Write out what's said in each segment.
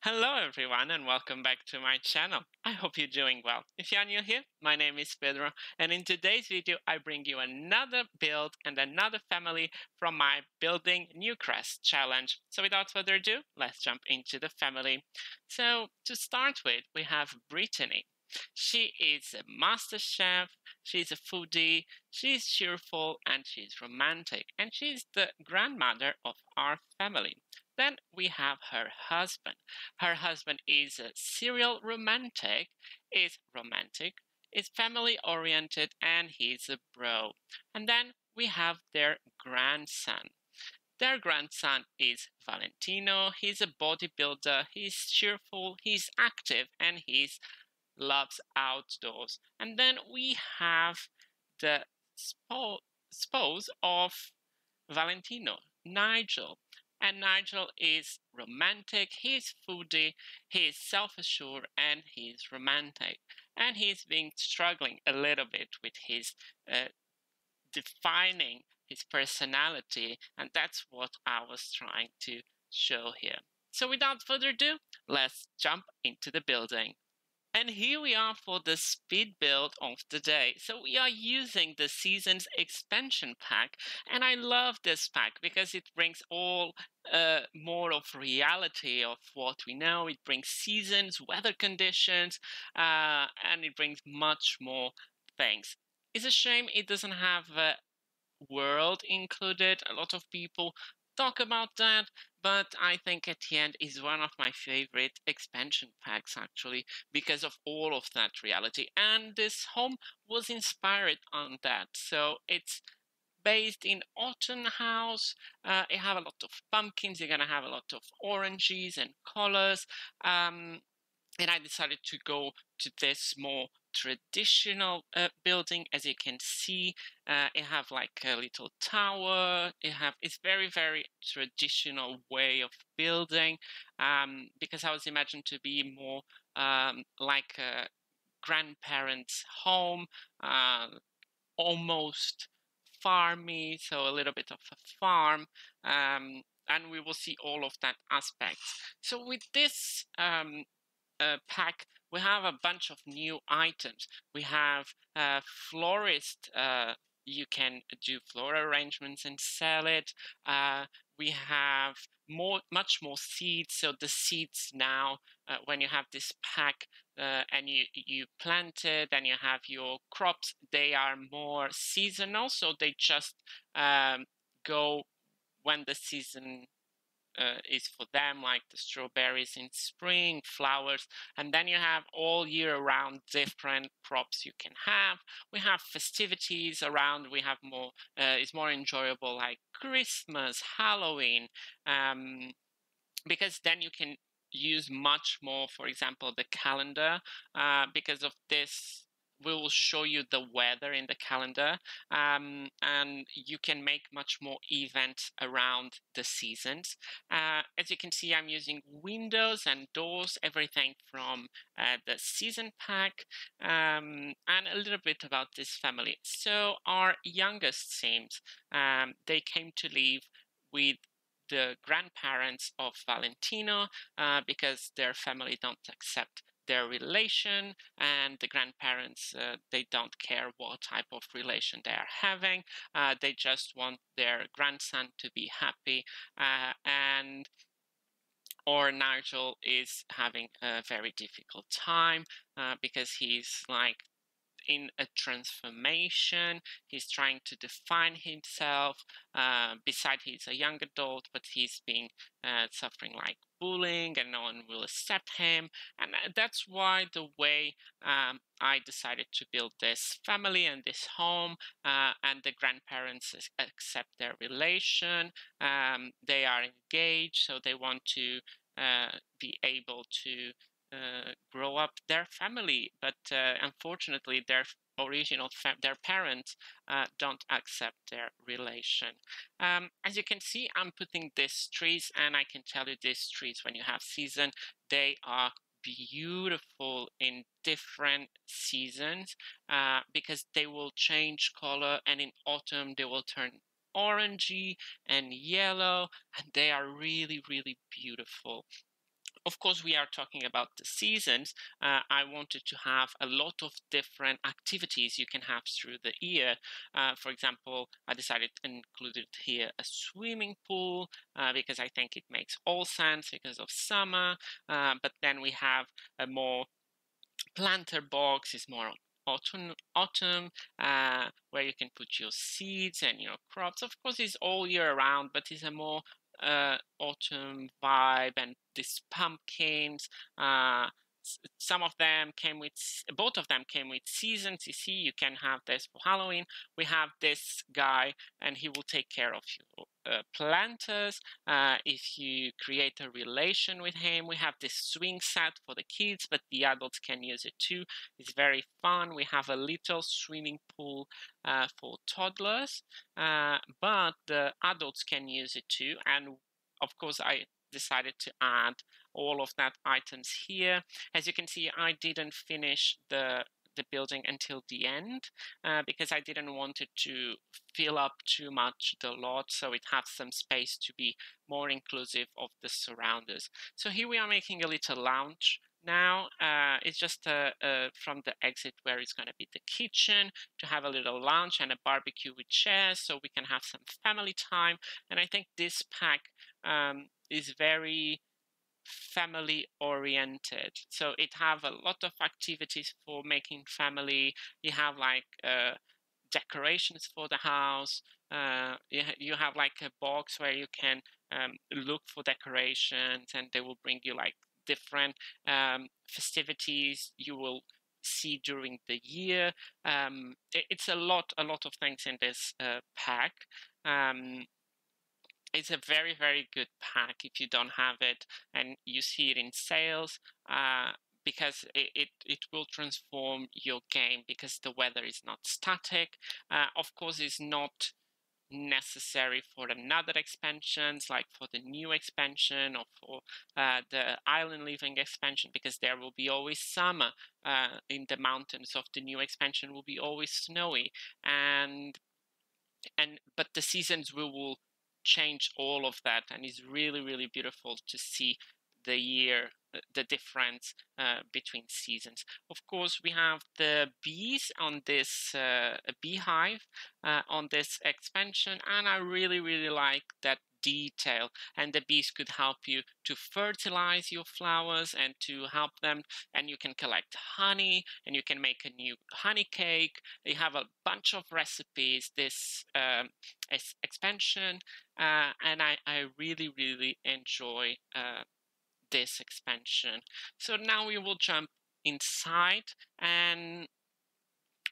Hello everyone and welcome back to my channel. I hope you're doing well. If you're new here, my name is Pedro and in today's video I bring you another build and another family from my Building Newcrest challenge. So without further ado, let's jump into the family. So to start with, we have Brittany. She is a master chef, she's a foodie, she's cheerful and she's romantic, and she's the grandmother of our family. Then we have her husband. Her husband is a serial romantic, is family oriented, and he's a bro. And then we have their grandson. Their grandson is Valentino. He's a bodybuilder, he's cheerful, he's active, and he loves outdoors. And then we have the spouse of Valentino, Nigel. And Nigel is romantic, he's foodie, he's self-assured, and he's romantic. And he's been struggling a little bit with his defining his personality, and that's what I was trying to show here. So without further ado, let's jump into the building. And here we are for the speed build of the day. So we are using the Seasons expansion pack, and I love this pack because it brings all more of reality of what we know. It brings seasons, weather conditions, and it brings much more things. It's a shame it doesn't have a world included. A lot of people talk about that, but I think at the end is one of my favorite expansion packs actually because of all of that reality. And this home was inspired on that. So it's based in Autumn House. You have a lot of pumpkins. You're gonna have a lot of oranges and colors. And I decided to go to this more traditional building. As you can see, it have like a little tower. It's very traditional way of building, because I was imagined to be more like a grandparents' home, almost farmy, so a little bit of a farm. And we will see all of that aspect. So with this pack, we have a bunch of new items. We have florist. You can do floral arrangements and sell it. We have much more seeds. So the seeds now, when you have this pack and you plant it and you have your crops, they are more seasonal. So they just go when the season is for them, like the strawberries in spring, flowers, and then you have all year round different crops you can have. We have festivities around. We have more. It's more enjoyable, like Christmas, Halloween, because then you can use much more. For example, the calendar, because of this. We will show you the weather in the calendar, and you can make much more events around the seasons. As you can see, I'm using windows and doors, everything from the season pack, and a little bit about this family. So our youngest Sims, they came to live with the grandparents of Valentino because their family don't accept their relation, and the grandparents they don't care what type of relation they are having. They just want their grandson to be happy, and or Nigel is having a very difficult time because he's like in a transformation. He's trying to define himself. Besides, he's a young adult, but he's been suffering like bullying, and no one will accept him. And that's why the way I decided to build this family and this home, and the grandparents accept their relation. They are engaged, so they want to be able to grow up their family, but unfortunately their their parents don't accept their relation. As you can see, I'm putting these trees, and I can tell you these trees, when you have season, they are beautiful in different seasons because they will change color, and in autumn they will turn orangey and yellow, and they are really beautiful. of course, we are talking about the seasons. I wanted to have a lot of different activities you can have through the year. For example, I decided to include here a swimming pool because I think it makes all sense because of summer. But then we have a more planter box, is more autumn where you can put your seeds and your crops. Of course, it's all year round, but it's a more autumn vibe, and these pumpkins. Some of them came with, both of them came with seasons. You see, you can have this for Halloween. We have this guy, and he will take care of your planters. If you create a relation with him, we have this swing set for the kids, but the adults can use it too. It's very fun. We have a little swimming pool for toddlers, but the adults can use it too. And of course, I decided to add all of that items here. As you can see, I didn't finish the building until the end because I didn't want it to fill up too much the lot, so it has some space to be more inclusive of the surroundings. So here we are making a little lounge. Now it's just from the exit where it's going to be the kitchen, to have a little lunch and a barbecue with chairs so we can have some family time. And I think this pack is very family oriented, so it have a lot of activities for making family. You have like decorations for the house. You have like a box where you can look for decorations, and they will bring you like different festivities you will see during the year. It's a lot of things in this pack. It's a very, very good pack if you don't have it and you see it in sales, because it will transform your game, because the weather is not static. Of course, it's not necessary for another expansions, like for the new expansion or for the island living expansion, because there will be always summer in the mountains of the new expansion, will be always snowy, and but the seasons will change all of that, and it's really, really beautiful to see the year, the difference between seasons. Of course, we have the bees on this beehive on this expansion, and I really, really like that detail. And the bees could help you to fertilize your flowers and to help them, and you can collect honey and you can make a new honey cake. They have a bunch of recipes this expansion, and I really, really enjoy this expansion. So now we will jump inside and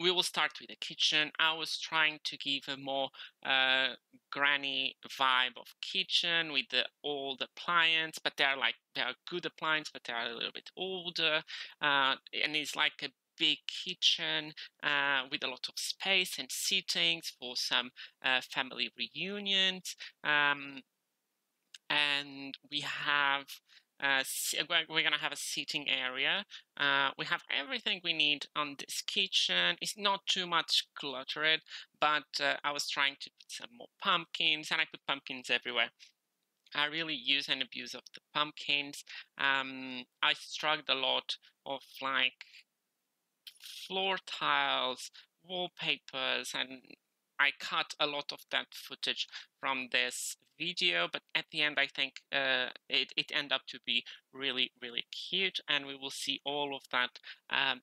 we will start with the kitchen. I was trying to give a more granny vibe of kitchen with old appliances, but they are good appliances, but they are a little bit older, and it's like a big kitchen with a lot of space and seatings for some family reunions. And we have we're gonna have a seating area. We have everything we need on this kitchen. It's not too much cluttered, but I was trying to put some more pumpkins, and I put pumpkins everywhere. I really use and abuse of the pumpkins. I struggled a lot of like floor tiles, wallpapers, and I cut a lot of that footage from this video, but at the end I think it ended up to be really, really cute, and we will see all of that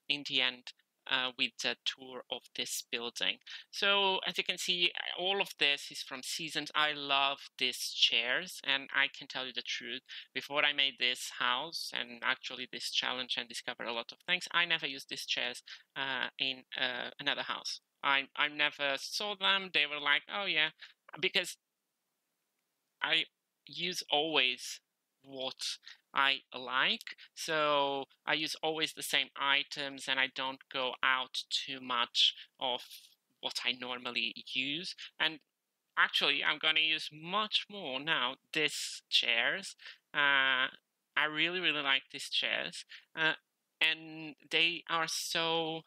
in the end with the tour of this building. So as you can see, all of this is from seasons. I love these chairs, and I can tell you the truth, before I made this house and actually this challenge and discovered a lot of things, I never used these chairs in another house. I never saw them. They were like, oh yeah, because I use always what I like. So I use always the same items, and I don't go out too much of what I normally use. And actually, I'm going to use much more now these chairs. I really, really like these chairs. And they are so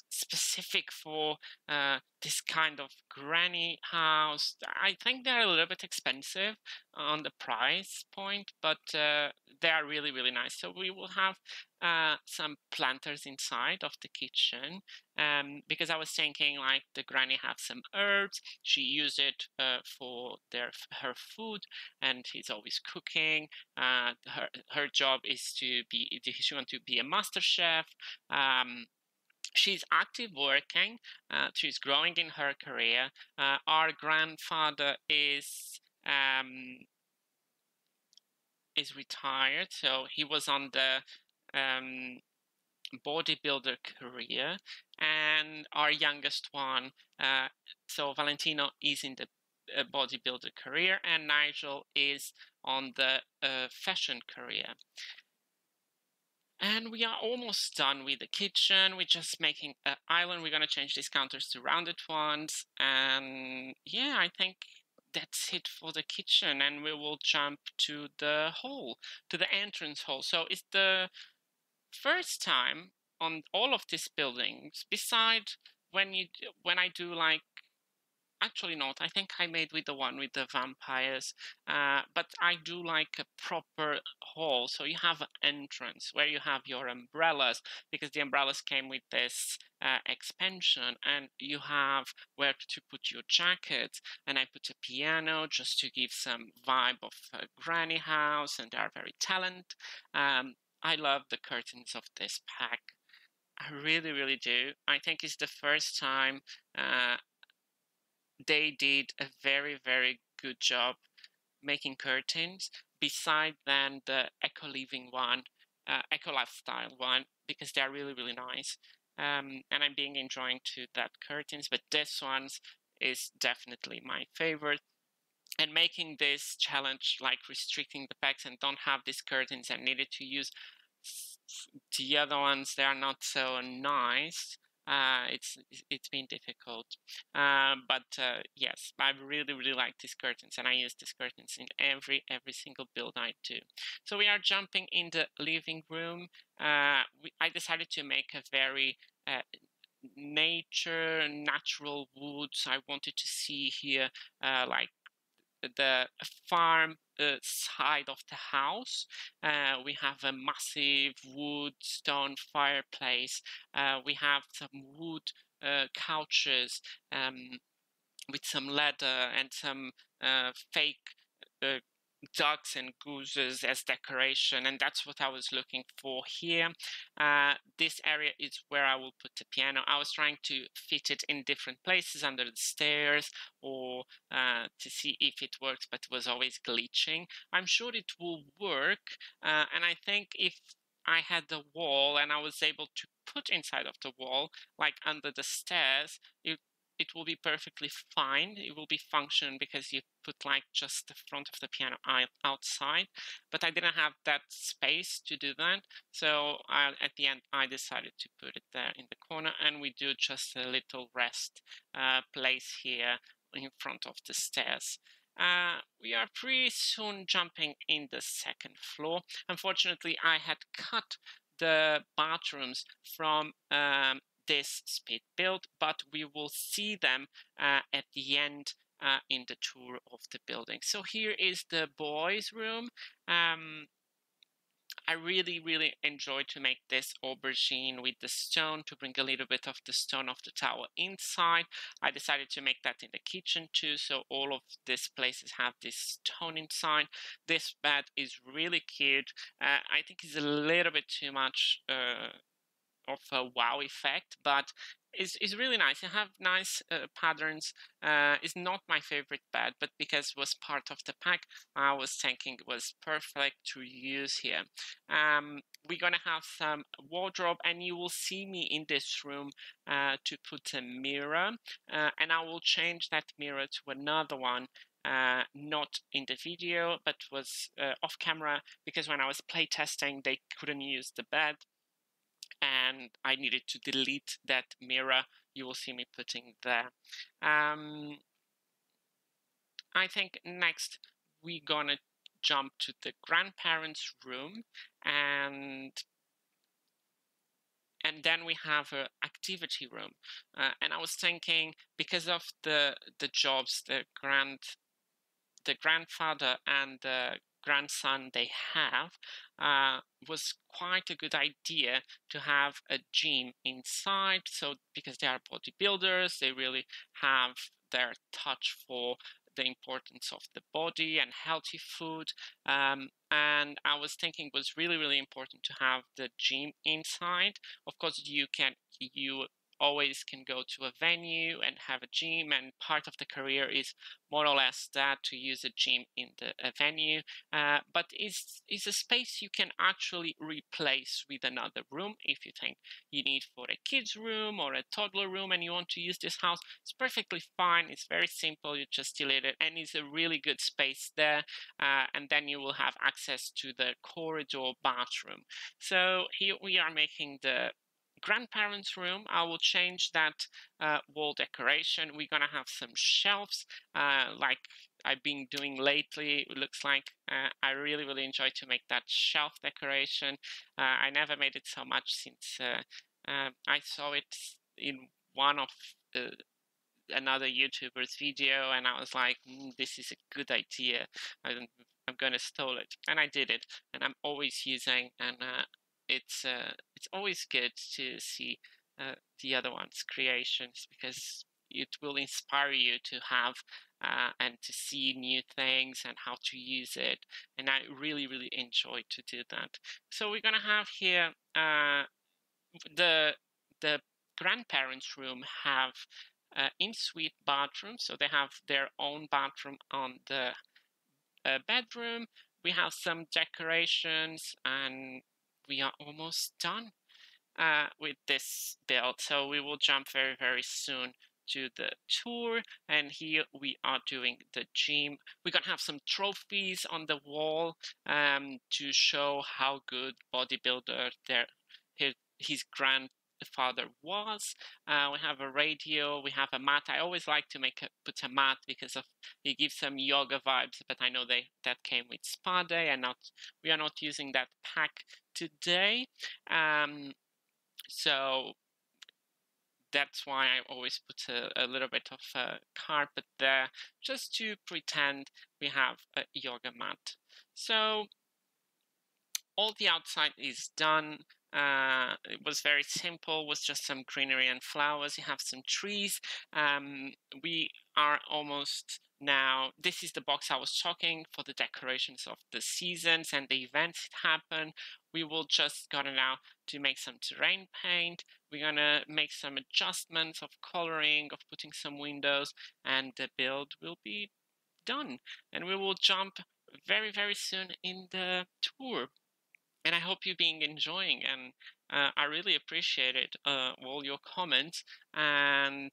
specific for this kind of granny house. I think they're a little bit expensive on the price point, but they are really, really nice. So we will have some planters inside of the kitchen, because I was thinking like the granny has some herbs. She used it for her food, and she's always cooking. Her job is to be, she wants to be a master chef. She's active working. She's growing in her career. Our grandfather is retired, so he was on the bodybuilder career, and our youngest one, so Valentino, is in the bodybuilder career, and Nigel is on the fashion career. And we are almost done with the kitchen. We're just making an island. We're going to change these counters to rounded ones. And yeah, I think that's it for the kitchen. And we will jump to the hall, to the entrance hall. So it's the first time on all of these buildings, beside when I do like, actually not, I think I made with the one with the vampires, but I do like a proper hall. So you have an entrance where you have your umbrellas, because the umbrellas came with this expansion, and you have where to put your jacket. And I put a piano just to give some vibe of a granny house, and they are very talented. I love the curtains of this pack. I really, really do. I think it's the first time they did a very, very good job making curtains, beside than the eco living one, eco lifestyle one, because they're really, really nice. And I'm being enjoying to that curtains, but this one's is definitely my favorite. And making this challenge, like restricting the packs and don't have these curtains and needed to use the other ones, they are not so nice. It's been difficult, but yes, I really, really like these curtains, and I use these curtains in every single build I do. So we are jumping in the living room. I decided to make a very natural woods. I wanted to see here like the farm side of the house. We have a massive wood stone fireplace. We have some wood couches with some leather and some fake ducks and gooses as decoration, and that's what I was looking for here. This area is where I will put the piano. I was trying to fit it in different places under the stairs, or to see if it works, but it was always glitching. I'm sure it will work, and I think if I had the wall and I was able to put inside of the wall, like under the stairs, it will be perfectly fine. It will be functional because you put like just the front of the piano outside, but I didn't have that space to do that. So at the end, I decided to put it there in the corner, and we do just a little rest place here in front of the stairs. We are pretty soon jumping in the second floor. Unfortunately, I had cut the bathrooms from this speed build, but we will see them at the end in the tour of the building. So here is the boys' room. I really, really enjoy to make this aubergine with the stone, to bring a little bit of the stone of the tower inside. I decided to make that in the kitchen too, so all of these places have this stone inside. This bed is really cute. I think it's a little bit too much of a wow effect, but it's really nice. You have nice patterns. It's not my favorite bed, but because it was part of the pack, I was thinking it was perfect to use here. We're gonna have some wardrobe, and you will see me in this room to put a mirror, and I will change that mirror to another one. Not in the video, but was off camera, because when I was playtesting, they couldn't use the bed, and I needed to delete that mirror. You will see me putting there. I think next we're gonna jump to the grandparents' room, and and then we have an activity room. And I was thinking, because of the jobs the grandfather and the grandson they have, was quite a good idea to have a gym inside. So because they are bodybuilders, they really have their touch for the importance of the body and healthy food. And I was thinking it was really, really important to have the gym inside. Of course, you always can go to a venue and have a gym, and part of the career is more or less that, to use a gym in a venue, but is a space you can actually replace with another room. If you think you need for a kids room or a toddler room and you want to use this house, it's perfectly fine. It's very simple. You just delete it, and it's a really good space there. And then you will have access to the corridor bathroom. So here we are making the grandparents' room. I will change that wall decoration. We're gonna have some shelves, like I've been doing lately. It looks like I really, really enjoy to make that shelf decoration. I never made it so much since I saw it in one of another YouTuber's video, and I was like, this is a good idea. I'm gonna steal it, and I did it, and I'm always using, and it's always good to see the other one's creations, because it will inspire you to have and to see new things and how to use it, and I really, really enjoy to do that. So we're gonna have here the grandparents' room have in-suite bathroom, so they have their own bathroom on the bedroom. We have some decorations, and we are almost done with this build. So we will jump very, very soon to the tour, and here we are doing the gym. We're gonna have some trophies on the wall to show how good bodybuilder his grandfather was. We have a radio, we have a mat. I always like to put a mat because it gives some yoga vibes, but I know that came with spa day, and we are not using that pack today. So that's why I always put a little bit of carpet there, just to pretend we have a yoga mat. So all the outside is done. It was very simple, was just some greenery and flowers. You have some trees. We are almost now, this is the box I was talking for the decorations of the seasons and the events that happen. We will just gonna now to make some terrain paint. We're gonna make some adjustments of coloring, of putting some windows, and the build will be done. And we will jump very, very soon in the tour. And I hope you've been enjoying, and I really appreciate it, all your comments, and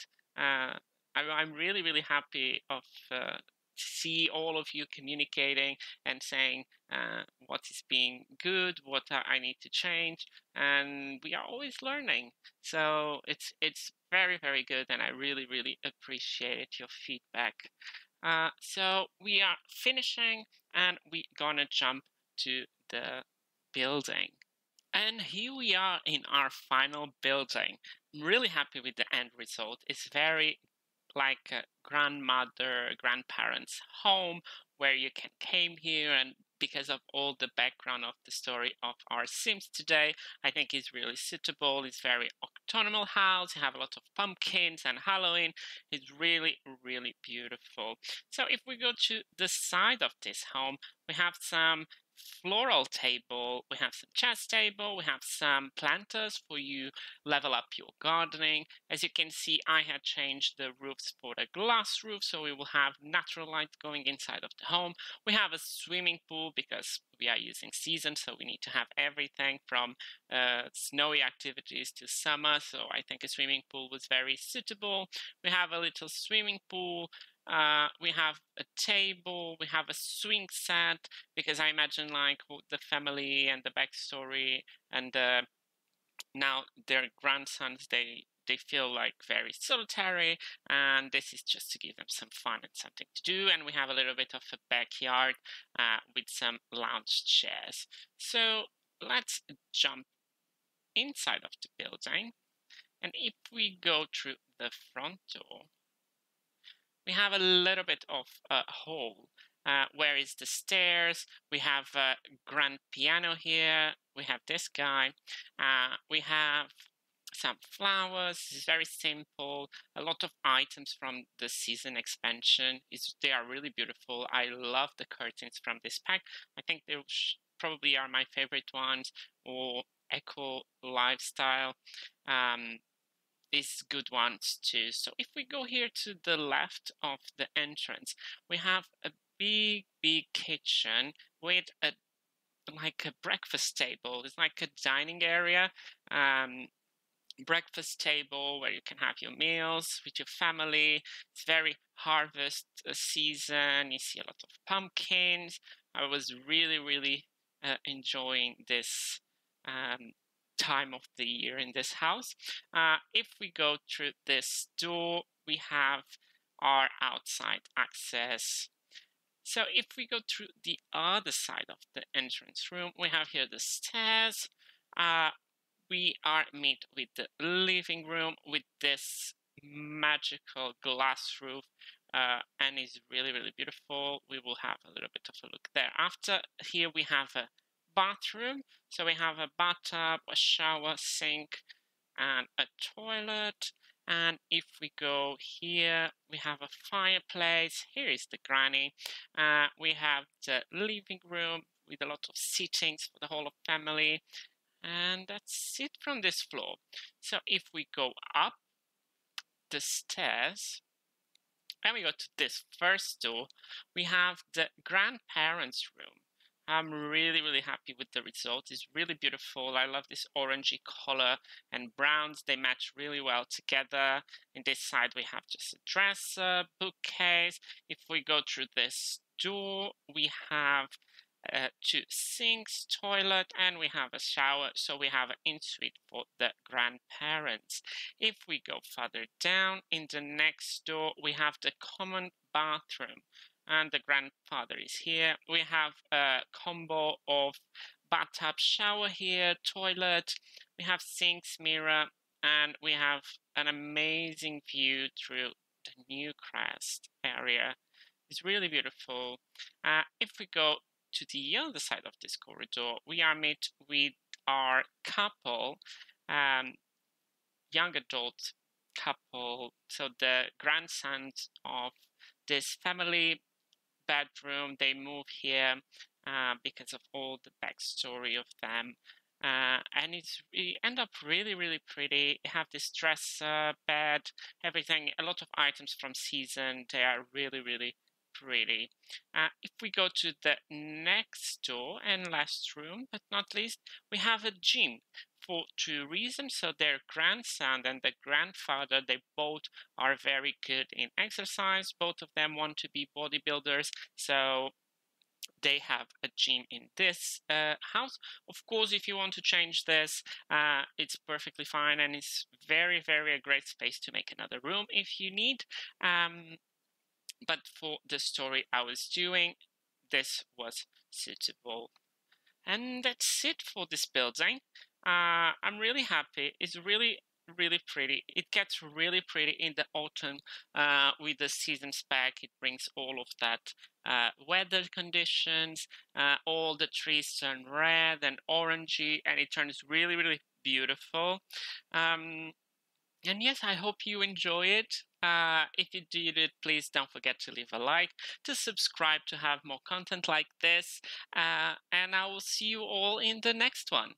I'm really, really happy of to see all of you communicating and saying what is being good, what I need to change, and we are always learning. So it's very, very good, and I really, really appreciate your feedback. So we are finishing, and we're gonna jump to the building. And here we are in our final building. I'm really happy with the end result. It's very like a grandparents' home, where you can came here, and because of all the background of the story of our Sims today, I think it's really suitable. It's very autumnal house. You have a lot of pumpkins and Halloween. It's really, really beautiful. So if we go to the side of this home, we have some floral table, we have some chess table, we have some planters for you level up your gardening. As you can see, I had changed the roofs for a glass roof, so we will have natural light going inside of the home. We have a swimming pool because we are using season, so we need to have everything from snowy activities to summer, so I think a swimming pool was very suitable. We have a little swimming pool. We have a table, we have a swing set, because I imagine like the family and the backstory, and now their grandsons, they feel like very solitary, and this is just to give them some fun and something to do. And we have a little bit of a backyard with some lounge chairs. So let's jump inside of the building. And if we go through the front door, we have a little bit of a hall. Where is the stairs? We have a grand piano here. We have this guy. We have some flowers. It's very simple. A lot of items from the season expansion. They are really beautiful. I love the curtains from this pack. I think they probably are my favorite ones. Or eco lifestyle. These good ones too. So if we go here to the left of the entrance, we have a big kitchen with like a breakfast table. It's like a dining area, breakfast table where you can have your meals with your family. It's very harvest season. You see a lot of pumpkins. I was really enjoying this time of the year in this house. If we go through this door, we have our outside access. So if we go through the other side of the entrance room, we have here the stairs. We are met with the living room with this magical glass roof, and it's really beautiful. We will have a little bit of a look there. After here we have a bathroom. So we have a bathtub, a shower, sink, and a toilet. And if we go here, we have a fireplace. Here is the granny. We have the living room with a lot of sittings for the whole of family. And that's it from this floor. So if we go up the stairs, and we go to this first door, we have the grandparents' room. I'm really happy with the result. It's really beautiful. I love this orangey color and browns. They match really well together. In this side, we have just a dresser, bookcase. If we go through this door, we have two sinks, toilet, and we have a shower. So we have an in-suite for the grandparents. If we go further down, in the next door, we have the common bathroom. And the grandfather is here. We have a combo of bathtub, shower here, toilet. We have sinks, mirror, and we have an amazing view through the Newcrest area. It's really beautiful. If we go to the other side of this corridor, we are met with our couple, young adult couple. So the grandsons of this family bedroom, they move here because of all the backstory of them, and it end up really pretty. You have this dresser, bed, everything, a lot of items from season. They are really pretty. If we go to the next door and last room, but not least, we have a gym for two reasons. So their grandson and the grandfather, they both are very good in exercise. Both of them want to be bodybuilders. So they have a gym in this house. Of course, if you want to change this, it's perfectly fine, and it's very a great space to make another room if you need. But for the story I was doing, this was suitable. And that's it for this building. I'm really happy. It's really pretty. It gets really pretty in the autumn with the season spec. It brings all of that weather conditions. All the trees turn red and orangey, and it turns really beautiful. And yes, I hope you enjoy it. If you did, please don't forget to leave a like, to subscribe to have more content like this, and I will see you all in the next one.